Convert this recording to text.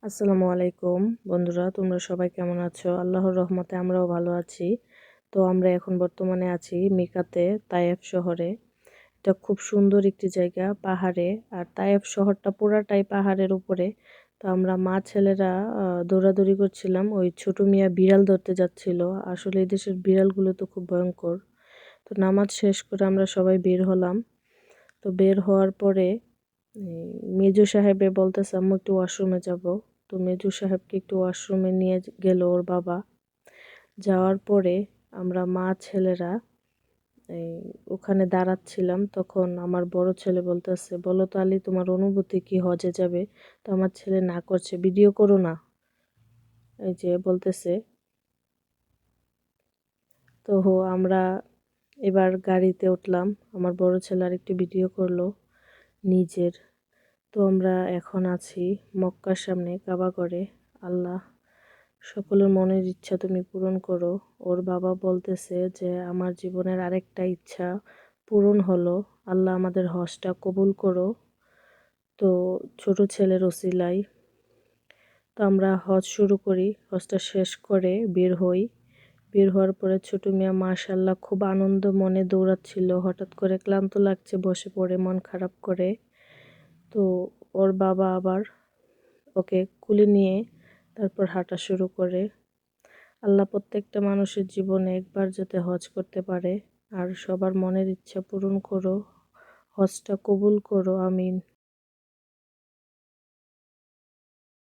আসসালামু আলাইকুম বন্ধুরা, তোমরা সবাই কেমন আছো? আল্লাহর রহমতে আমরাও ভালো আছি। তো আমরা এখন বর্তমানে আছি মিকাতে, তায়েফ শহরে। এটা খুব সুন্দর একটি জায়গা, পাহাড়ে। আর তায়েফ শহরটা পুরাটাই পাহাড়ের উপরে। তো আমরা মা ছেলেরা দৌড়াদৌড়ি করছিলাম, ওই ছোট মিয়া বিড়াল ধরতে যাচ্ছিল। আসলে এই দেশের বিড়ালগুলো তো খুব ভয়ঙ্কর। তো নামাজ শেষ করে আমরা সবাই বের হলাম। তো বের হওয়ার পরে মেজো সাহেবে বলতেছে আম্মু একটু ওয়াশরুমে যাব। তো মেজো সাহেবকে একটু ওয়াশরুমে নিয়ে গেল ওর বাবা। যাওয়ার পরে আমরা মা ছেলেরা এই ওখানে দাঁড়াচ্ছিলাম। তখন আমার বড় ছেলে বলতেছে, বলো তো আলী, তোমার অনুভূতি কি হজে যাবে? তো আমার ছেলে না করছে, ভিডিও করো না, এই যে বলতেছে। তো আমরা এবার গাড়িতে উঠলাম। আমার বড় ছেলে আরেকটি ভিডিও করলো নিজের। তো আমরা এখন আছি মক্কার সামনে কাবাগরে। আল্লাহ সকলের মনের ইচ্ছা তুমি পূরণ করো। ওর বাবা বলতেছে যে আমার জীবনের আরেকটা ইচ্ছা পূরণ হলো, আল্লাহ আমাদের হজটা কবুল করো। তো ছোট ছেলের ওসিলায় তো আমরা হজ শুরু করি। হজটা শেষ করে বের হই। বের হওয়ার পরে ছোট মিয়া মাশাআল্লাহ খুব আনন্দ মনে দৌড়াচ্ছিল। হঠাৎ করে ক্লান্ত লাগছে, বসে পড়ে মন খারাপ করে। তো ওর বাবা আবার ওকে কুলে নিয়ে তারপর হাঁটা শুরু করে। আল্লাহ প্রত্যেকটা মানুষের জীবনে একবার যাতে হজ করতে পারে, আর সবার মনের ইচ্ছা পূরণ করো, হজটা কবুল করো, আমিন।